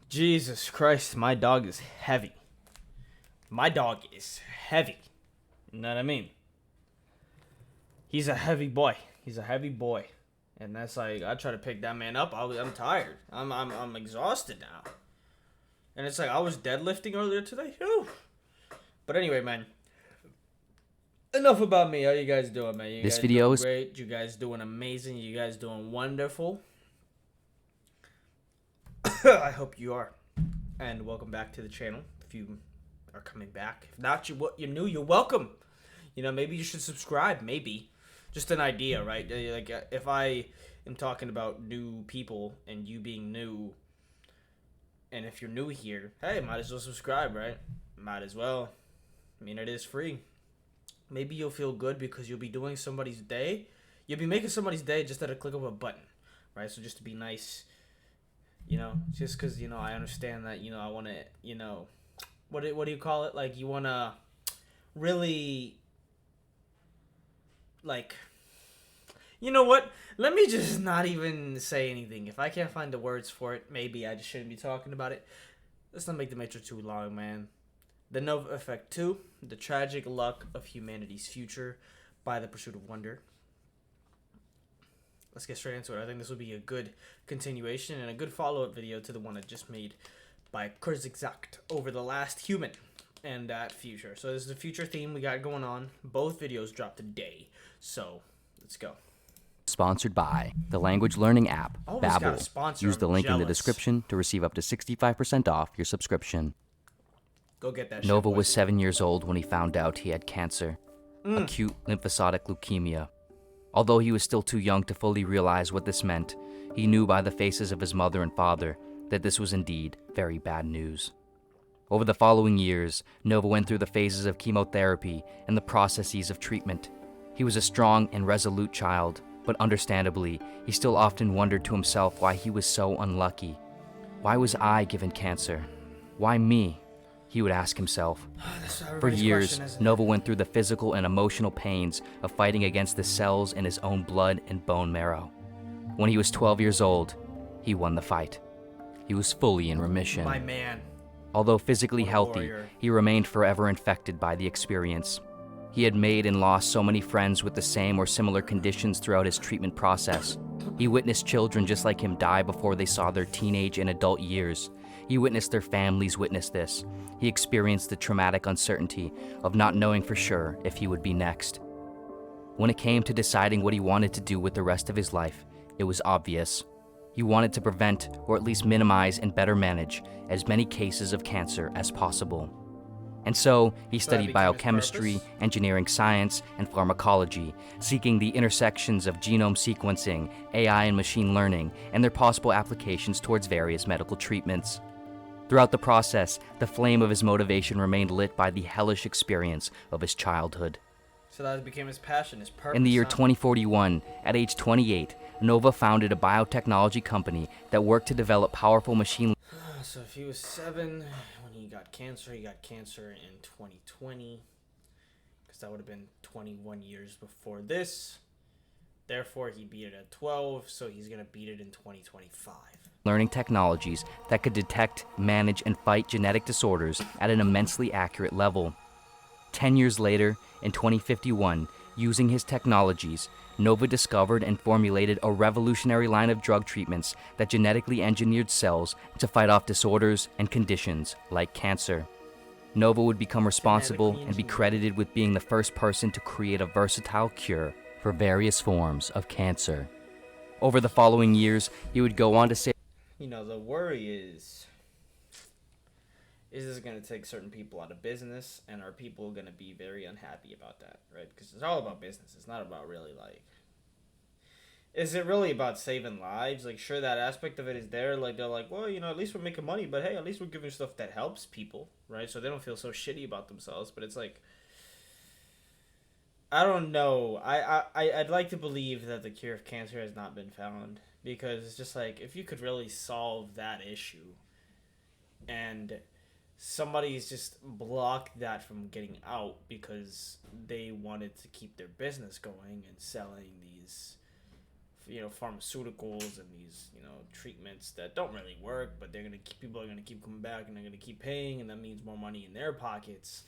Jesus Christ, my dog is heavy. My dog is heavy. You know what I mean? He's a heavy boy. He's a heavy boy. And that's like, I try to pick that man up. I'm tired. I'm exhausted now. And it's like, I was deadlifting earlier today. Whew. But anyway, man. Enough about me. How you guys doing, man? You This guys video doing is great. You guys doing amazing. You guys doing wonderful. I hope you are. And welcome back to the channel. If you are coming back. If not, you're new, you're welcome. You know, maybe you should subscribe. Maybe. Just an idea, right? Like, if I am talking about new people and you being new, and if you're new here, hey, might as well subscribe, right? Might as well. I mean, it is free. Maybe you'll feel good because you'll be doing somebody's day. You'll be making somebody's day just at a click of a button, right? So just to be nice, you know, just because, you know, I understand that, you know, I want to, you know, what do you call it? Like, you want to really, like, you know what? Let me just not even say anything. If I can't find the words for it, maybe I just shouldn't be talking about it. Let's not make the metro too long, man. The Nova Effect 2, The Tragic Luck of Humanity's Future by The Pursuit of Wonder. Let's get straight into it. I think this will be a good continuation and a good follow-up video to the one I just made by Kurzgesagt over the last human and that future. So this is the future theme we got going on. Both videos dropped today. So let's go. sponsored by the language learning app Always got a Babbel. sponsor. Use the I'm link in the jealous. description to receive up to 65% off your subscription. Go get that shit, Nova boys. was 7 years old when he found out he had cancer, acute lymphocytic leukemia. Although he was still too young to fully realize what this meant, he knew by the faces of his mother and father that this was indeed very bad news. Over the following years, Nova went through the phases of chemotherapy and the processes of treatment. He was a strong and resolute child, but understandably, he still often wondered to himself why he was so unlucky. Why was I given cancer? Why me? He would ask himself. That's For everybody's years, question, isn't it? Nova went through the physical and emotional pains of fighting against the cells in his own blood and bone marrow. When he was 12 years old, he won the fight. He was fully in remission. My man. Although physically What a healthy, warrior. he remained forever infected by the experience. He had made and lost so many friends with the same or similar conditions throughout his treatment process. He witnessed children just like him die before they saw their teenage and adult years. He witnessed their families witness this. He experienced the traumatic uncertainty of not knowing for sure if he would be next. When it came to deciding what he wanted to do with the rest of his life, it was obvious. He wanted to prevent, or at least minimize and better manage, as many cases of cancer as possible. And so, he studied became his biochemistry, purpose? engineering science, and pharmacology, seeking the intersections of genome sequencing, AI and machine learning, and their possible applications towards various medical treatments. Throughout the process, the flame of his motivation remained lit by the hellish experience of his childhood. So that became his passion, his purpose. In the year huh? 2041, at age 28, Nova founded a biotechnology company that worked to develop powerful machine So if he was 7 when he got cancer in 2020, because that would have been 21 years before this. Therefore, he beat it at 12, so he's gonna beat it in 2025. learning technologies that could detect, manage, and fight genetic disorders at an immensely accurate level. 10 years later, in 2051, using his technologies, Nova discovered and formulated a revolutionary line of drug treatments that genetically engineered cells to fight off disorders and conditions like cancer. Nova would become responsible Genetically and be engineered. credited with being the first person to create a versatile cure for various forms of cancer. Over the following years, he would go on to say You know, the worry is this going to take certain people out of business, and are people going to be very unhappy about that, right? Because it's all about business. It's not about really, like, is it really about saving lives? Like, sure, that aspect of it is there. Like, they're like, well, you know, at least we're making money, but hey, at least we're giving stuff that helps people, right? So they don't feel so shitty about themselves. But it's like, I don't know. I'd like to believe that the cure of cancer has not been found, because it's just like, if you could really solve that issue and somebody's just blocked that from getting out because they wanted to keep their business going and selling these pharmaceuticals and these treatments that don't really work, but people are gonna keep coming back and they're gonna keep paying, and that means more money in their pockets.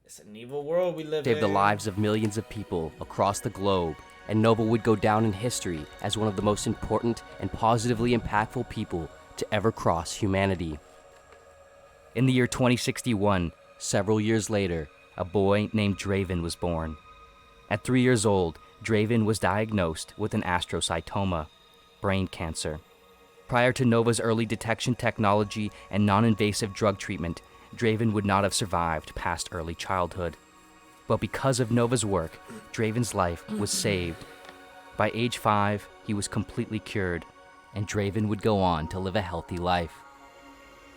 It's an evil world we live in. Saved the lives of millions of people across the globe, and Nova would go down in history as one of the most important and positively impactful people to ever cross humanity. In the year 2061, several years later, a boy named Draven was born. At 3 years old, Draven was diagnosed with an astrocytoma, brain cancer. Prior to Nova's early detection technology and non-invasive drug treatment, Draven would not have survived past early childhood. But because of Nova's work, Draven's life was saved. By age 5, he was completely cured, and Draven would go on to live a healthy life.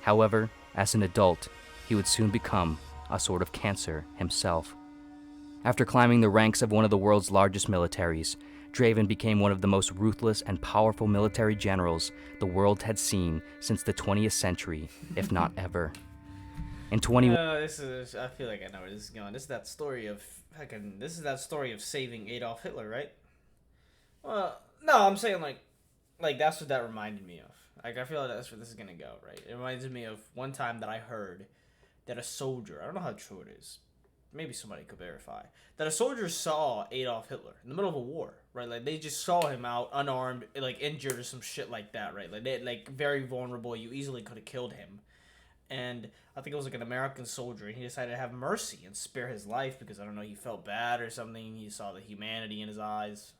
However, as an adult, he would soon become a sort of cancer himself. After climbing the ranks of one of the world's largest militaries, Draven became one of the most ruthless and powerful military generals the world had seen since the 20th century, if not ever. In 21 I feel like I know where this is going. This is that story of saving Adolf Hitler, right? Well, no, I'm saying like that's what that reminded me of. Like, I feel like that's where this is gonna go, right? It reminds me of one time that I heard that a soldier, I don't know how true it is, maybe somebody could verify, that a soldier saw Adolf Hitler in the middle of a war, right? Like, they just saw him out unarmed, like injured or some shit like that, right? Like very vulnerable. You easily could have killed him. And I think it was like an American soldier, and he decided to have mercy and spare his life because, I don't know, he felt bad or something. He saw the humanity in his eyes.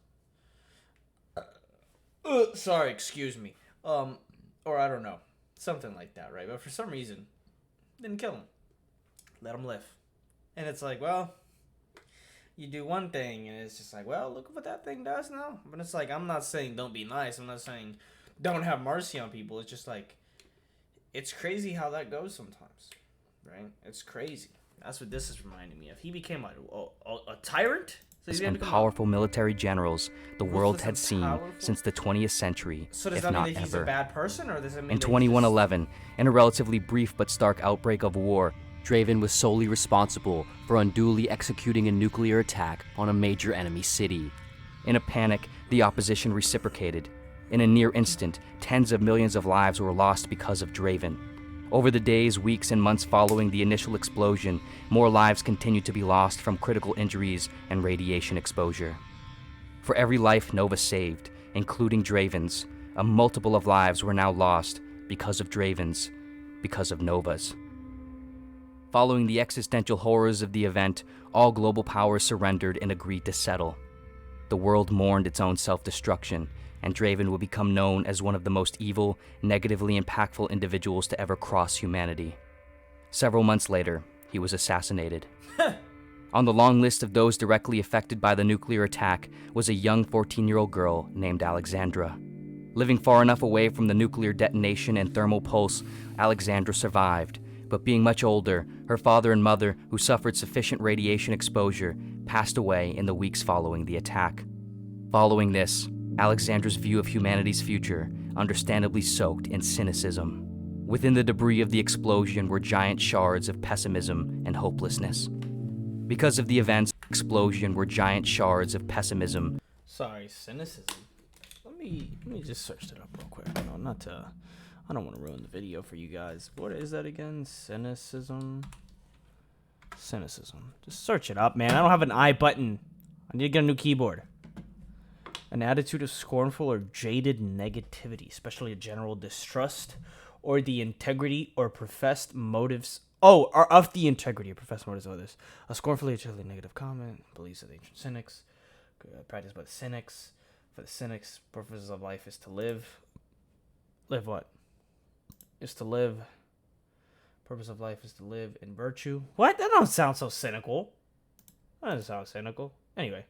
Sorry, excuse me. Or I don't know. Something like that, right? But for some reason, didn't kill him. Let him live. And it's like, well, you do one thing, and it's just like, well, look what that thing does now. But it's like, I'm not saying don't be nice. I'm not saying don't have mercy on people. It's just like, it's crazy how that goes sometimes, right? It's crazy. That's what this is reminding me of. He became a tyrant? and powerful military generals the world had seen since the 20th century, so does if that not mean that he's ever. a bad person, or does it mean In that 2111, in a relatively brief but stark outbreak of war, Draven was solely responsible for unduly executing a nuclear attack on a major enemy city. In a panic, the opposition reciprocated. In a near instant, tens of millions of lives were lost because of Draven. Over the days, weeks, and months following the initial explosion, more lives continued to be lost from critical injuries and radiation exposure. For every life Nova saved, including Draven's, a multiple of lives were now lost because of Draven's, because of Nova's. Following the existential horrors of the event, all global powers surrendered and agreed to settle. The world mourned its own self-destruction, and Draven would become known as one of the most evil, negatively impactful individuals to ever cross humanity. Several months later, he was assassinated. On the long list of those directly affected by the nuclear attack was a young 14-year-old girl named Alexandra. Living far enough away from the nuclear detonation and thermal pulse, Alexandra survived, but being much older, her father and mother, who suffered sufficient radiation exposure, passed away in the weeks following the attack. Following this, Alexandra's view of humanity's future understandably soaked in cynicism. Within the debris of the explosion were giant shards of pessimism and hopelessness. Because of the events, explosion were giant shards of pessimism. Sorry, cynicism. Let me just search that up real quick. No, I don't want to ruin the video for you guys. What is that again? Cynicism. Just search it up, man. I don't have an I button. I need to get a new keyboard. An attitude of scornful or jaded negativity, especially a general distrust, or the integrity or professed motives. Or of the integrity or professed motives of others. A scornfully or jadedly negative comment, beliefs of the ancient cynics, practiced by the cynics. For the cynics, purposes of life is to live. Live what? Is to live. Purpose of life is to live in virtue. What? That don't sound so cynical. That doesn't sound cynical. Anyway.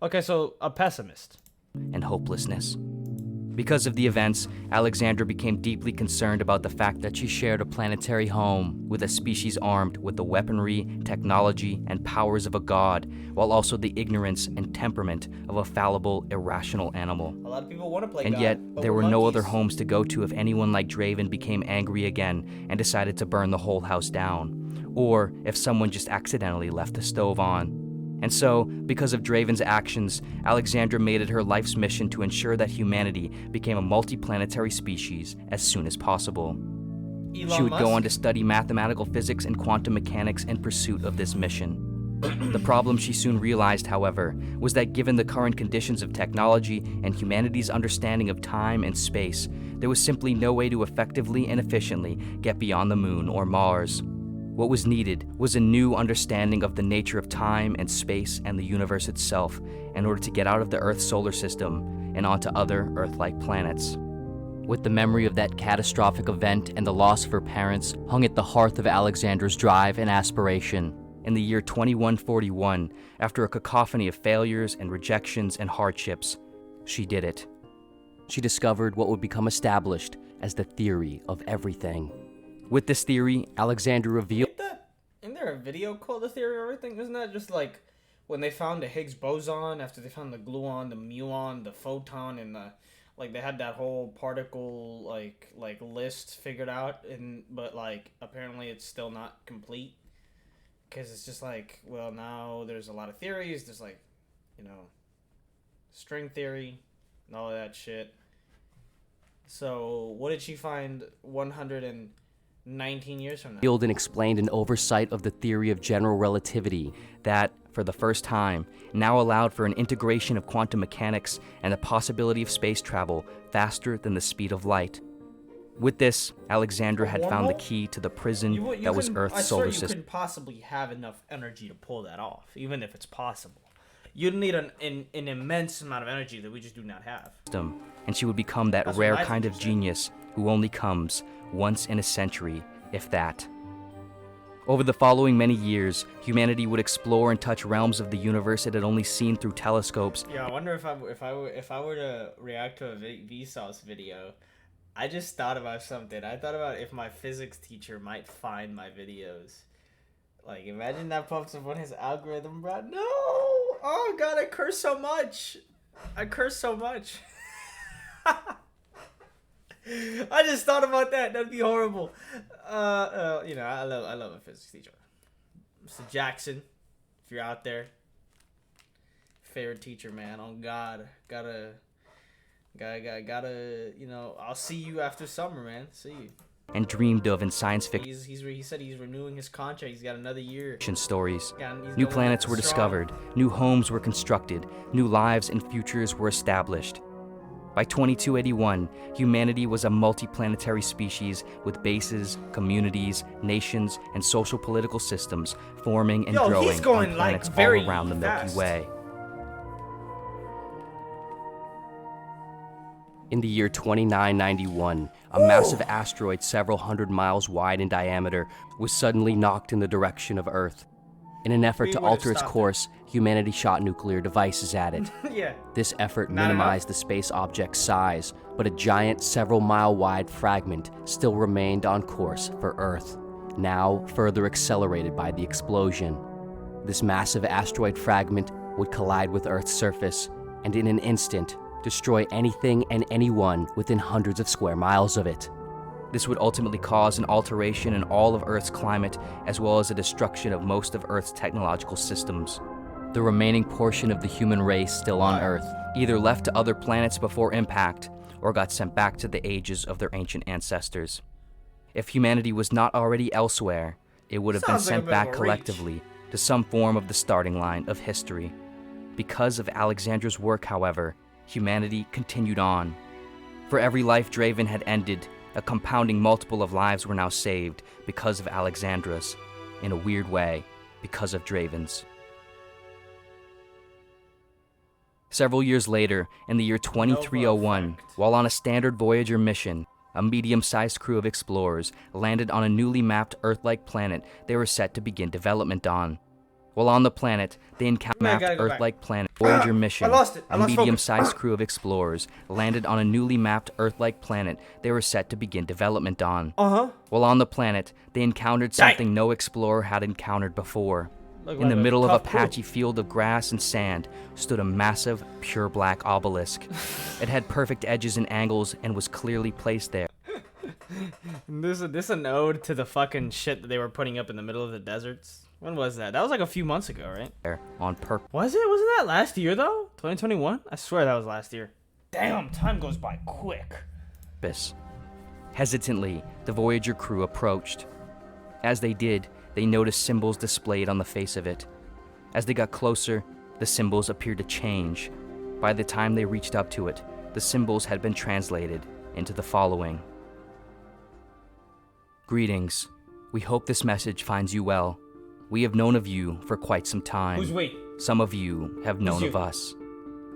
Okay, so a pessimist. And hopelessness. Because of the events, Alexandra became deeply concerned about the fact that she shared a planetary home with a species armed with the weaponry, technology, and powers of a god, while also the ignorance and temperament of a fallible, irrational animal. A lot of people want to play and God, yet, but there were we're no monkeys. other homes to go to if anyone like Draven became angry again and decided to burn the whole house down, or if someone just accidentally left the stove on. And so, because of Draven's actions, Alexandra made it her life's mission to ensure that humanity became a multiplanetary species as soon as possible. She would go on to study mathematical physics and quantum mechanics in pursuit of this mission. The problem she soon realized, however, was that given the current conditions of technology and humanity's understanding of time and space, there was simply no way to effectively and efficiently get beyond the moon or Mars. What was needed was a new understanding of the nature of time and space and the universe itself in order to get out of the Earth's solar system and onto other Earth-like planets. With the memory of that catastrophic event and the loss of her parents hung at the hearth of Alexandra's drive and aspiration. In the year 2141, after a cacophony of failures and rejections and hardships, she did it. She discovered what would become established as the theory of everything. With this theory, Alexandra revealed... Isn't there a video called The Theory of Everything? Isn't that just like when they found the Higgs boson, after they found the gluon, the muon, the photon, and the... Like, they had that whole particle, like list figured out, but, like, apparently it's still not complete. Because it's just like, well, now there's a lot of theories. There's, like, you know, string theory and all of that shit. So, what did she find 119 years from now? Revealed and explained an oversight of the theory of general relativity that, for the first time, now allowed for an integration of quantum mechanics and the possibility of space travel faster than the speed of light. With this, Alexandra had found the key to the prison that was Earth's solar system. You couldn't possibly have enough energy to pull that off, even if it's possible. You'd need an immense amount of energy that we just do not have. And she would become that rare kind of genius who only comes once in a century, if that. Over the following many years, humanity would explore and touch realms of the universe it had only seen through telescopes. Yeah, I wonder if I were to react to a Vsauce video. I just thought about something. I thought about if my physics teacher might find my videos. Like, imagine that pops up on his algorithm, bro. No! Oh, God, I curse so much. I just thought about that. That'd be horrible. You know, I love a physics teacher. Mr. Jackson, if you're out there. Favorite teacher, man. On God. Gotta, you know, I'll see you after summer, man. See you. And dreamed of in science fiction. He said he's renewing his contract. He's got another year. Stories. New planets were discovered. New homes were constructed. New lives and futures were established. By 2281, humanity was a multiplanetary species with bases, communities, nations, and social political systems forming and growing on planets all around the Milky Way. In the year 2991, a massive asteroid several hundred miles wide in diameter was suddenly knocked in the direction of Earth. In an effort to alter its course, humanity shot nuclear devices at it. Yeah. This effort minimized the space object's size, but a giant several-mile-wide fragment still remained on course for Earth, now further accelerated by the explosion. This massive asteroid fragment would collide with Earth's surface, and in an instant, destroy anything and anyone within hundreds of square miles of it. This would ultimately cause an alteration in all of Earth's climate, as well as a destruction of most of Earth's technological systems. The remaining portion of the human race still on Earth either left to other planets before impact, or got sent back to the ages of their ancient ancestors. If humanity was not already elsewhere, it would have been sent back collectively to some form of the starting line of history. Because of Alexandra's work, however, humanity continued on. For every life Draven had ended, a compounding multiple of lives were now saved because of Alexandra's. In a weird way, because of Draven's. Several years later, in the year 2301, while on a standard Voyager mission, a medium-sized crew of explorers landed on a newly mapped Earth-like planet they were set to begin development on. While on the planet, they encountered mapped Earth-like planet Voyager mission. A medium-sized crew of explorers landed on a newly mapped Earth-like planet they were set to begin development on. While on the planet, they encountered something no explorer had encountered before. In the middle of a patchy field of grass and sand stood a massive, pure black obelisk. It had perfect edges and angles and was clearly placed there. This an ode to the fucking shit that they were putting up in the middle of the deserts. When was that? That was like a few months ago, right? On purpose. Was it? Wasn't that last year though? 2021? I swear that was last year. Damn, time goes by quick. Hesitantly, the Voyager crew approached. As they did, they noticed symbols displayed on the face of it. As they got closer, the symbols appeared to change. By the time they reached up to it, the symbols had been translated into the following. Greetings. We hope this message finds you well. We have known of you for quite some time. Who's we? Some of you have known of us.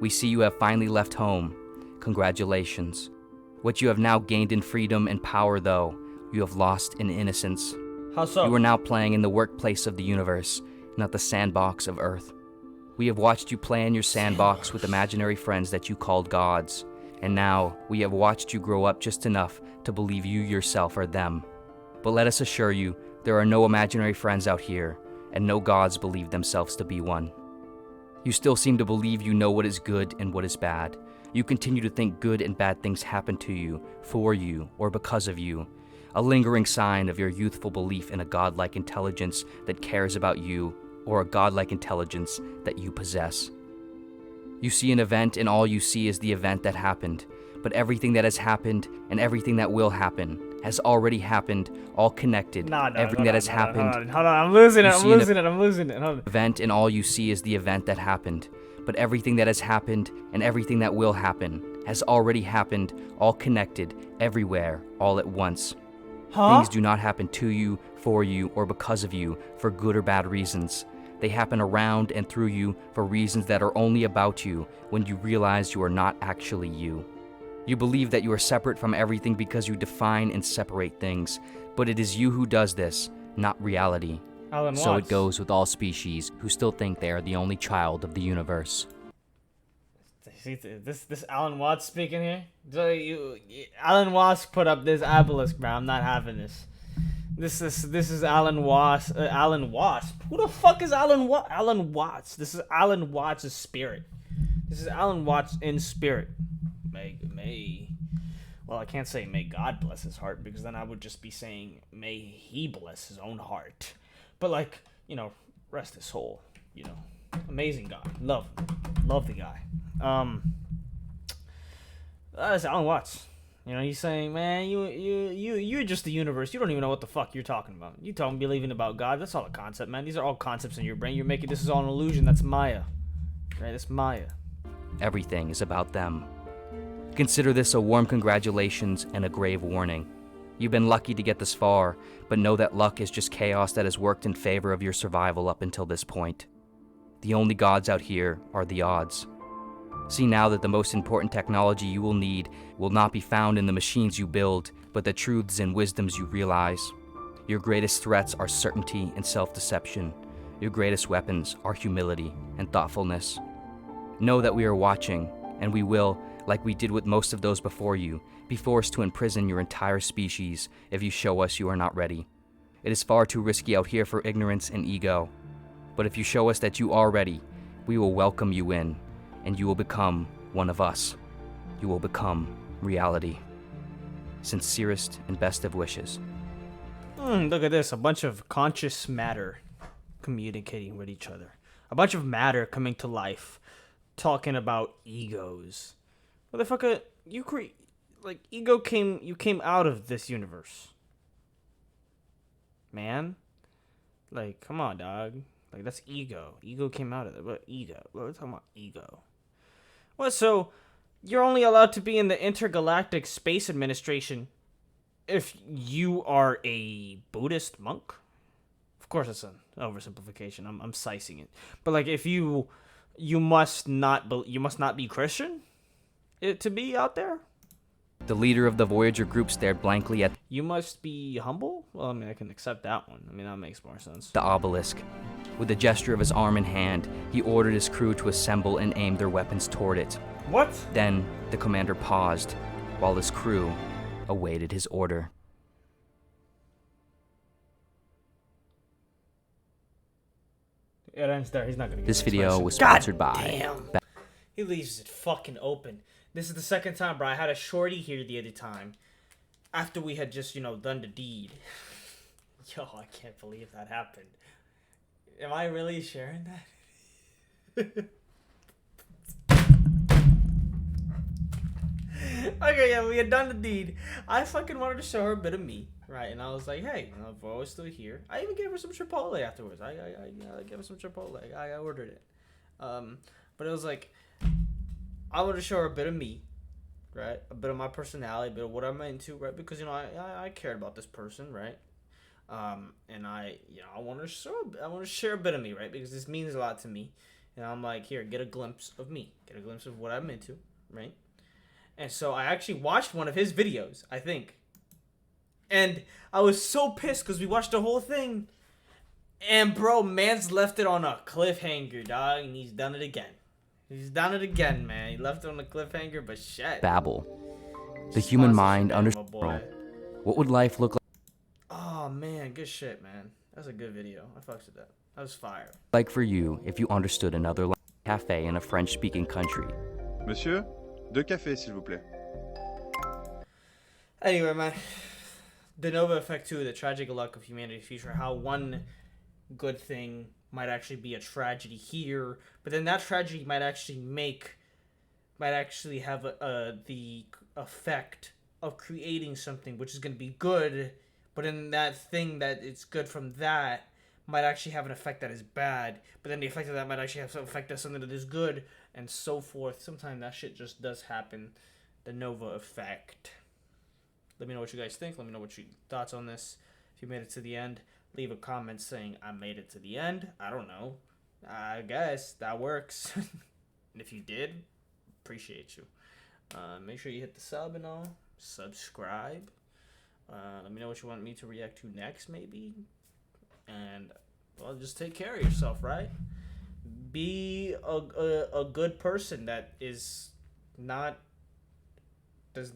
We see you have finally left home. Congratulations. What you have now gained in freedom and power, though, you have lost in innocence. How so? You are now playing in the workplace of the universe, not the sandbox of Earth. We have watched you play in your sandbox with imaginary friends that you called gods, and now we have watched you grow up just enough to believe you yourself are them. But let us assure you, there are no imaginary friends out here, and no gods believe themselves to be one. You still seem to believe you know what is good and what is bad. You continue to think good and bad things happen to you, for you, or because of you. A lingering sign of your youthful belief in a godlike intelligence that cares about you, or a godlike intelligence that you possess. You see an event and all you see is the event that happened, but everything that has happened and everything that will happen has already happened, all connected. Everything that has happened. Hold on, I'm losing it. I'm losing it. Hold on. Event and all you see is the event that happened, but everything that has happened and everything that will happen has already happened, all connected, everywhere, all at once. Things do not happen to you, for you, or because of you, for good or bad reasons. They happen around and through you for reasons that are only about you when you realize you are not actually you. You believe that you are separate from everything because you define and separate things, but it is you who does this, not reality. Alan So Watts. it goes with all species who still think they are the only child of the universe. See, this Alan Watts speaking here. So Alan Watts put up this obelisk, bro. I'm not having this. This is Alan Watts. Alan Watts. Who the fuck is Alan Watts? Alan Watts. This is Alan Watts' spirit. This is Alan Watts in spirit. Well, I can't say may God bless his heart because then I would just be saying may he bless his own heart. But like, rest his soul. Amazing guy. Love the guy. That's Alan Watts. He's saying, man, you're just the universe. You don't even know what the fuck you're talking about. You believing about God. That's all a concept, man. These are all concepts in your brain. You're making this is all an illusion. That's Maya, right? That's Maya. Everything is about them. Consider this a warm congratulations and a grave warning. You've been lucky to get this far, but know that luck is just chaos that has worked in favor of your survival up until this point. The only gods out here are the odds. See now that the most important technology you will need will not be found in the machines you build, but the truths and wisdoms you realize. Your greatest threats are certainty and self-deception. Your greatest weapons are humility and thoughtfulness. Know that we are watching, and we will, like we did with most of those before you, be forced to imprison your entire species if you show us you are not ready. It is far too risky out here for ignorance and ego. But if you show us that you are ready, we will welcome you in, and you will become one of us. You will become reality. Sincerest and best of wishes. Look at this. A bunch of conscious matter communicating with each other. A bunch of matter coming to life. Talking about egos. Motherfucker, you came out of this universe. Man. Like, come on, dog. Like, that's ego. Ego came out of it. What ego? We're talking about ego. What, so you're only allowed to be in the Intergalactic Space Administration if you are a Buddhist monk? Of course, it's an oversimplification. I'm sizing it. But, like, if you must not be Christian to be out there? The leader of the Voyager group stared blankly at You must be humble? Well, I mean, I can accept that one. I mean, that makes more sense. the obelisk. With a gesture of his arm in hand, he ordered his crew to assemble and aim their weapons toward it. What? Then, the commander paused, while his crew awaited his order. It ends there. He's not gonna get This an video explanation. was sponsored God by... damn. He leaves it fucking open. This is the second time, bro. I had a shorty here the other time. After we had just, done the deed. Yo, I can't believe that happened. Am I really sharing that? Okay, yeah, we had done the deed. I fucking wanted to show her a bit of me, right? And I was like, hey, bro, it's still here. I even gave her some Chipotle afterwards. I gave her some Chipotle. I ordered it. But it was like, I wanted to show her a bit of me, right? A bit of my personality, a bit of what I'm into, right? Because, you know, I cared about this person, right? And I want to share a bit of me, right? Because this means a lot to me. And I'm like, here, get a glimpse of me. Get a glimpse of what I'm into, right? And so I actually watched one of his videos, I think. And I was so pissed because we watched the whole thing. And, bro, man's left it on a cliffhanger, dog. And he's done it again. He's done it again, man. He left it on a cliffhanger, but shit. Babel. The human mind understands. What would life look Oh, man. Good shit, man. That's a good video. I fucks with that. That was fire. like for you if you understood another cafe in a French-speaking country? Monsieur, 2 cafés, s'il vous plaît. Anyway, man. The Nova Effect 2, the tragic luck of humanity's future. How one good thing might actually be a tragedy here, but then that tragedy might actually have the effect of creating something which is going to be good, but then that thing that it's good from that might actually have an effect that is bad, but then the effect of that might actually have some effect of something that is good, and so forth. Sometimes that shit just does happen. The Nova Effect. Let me know what you guys think. Let me know what your thoughts on this. If you made it to the end, leave a comment saying I made it to the end. I don't know. I guess that works. And if you did, appreciate you. Make sure you hit the sub and all. Subscribe. Let me know what you want me to react to next, maybe. And, well, just take care of yourself, right? Be a good person that does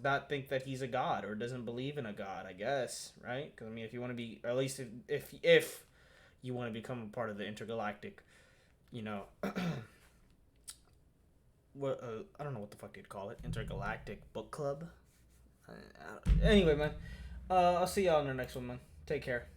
not think that he's a god or doesn't believe in a god, I guess, right? Because, I mean, if you want to be, or at least if you want to become a part of the intergalactic, you know, what I don't know what the fuck you'd call it, intergalactic book club. Anyway, man, I'll see y'all in the next one, man. Take care.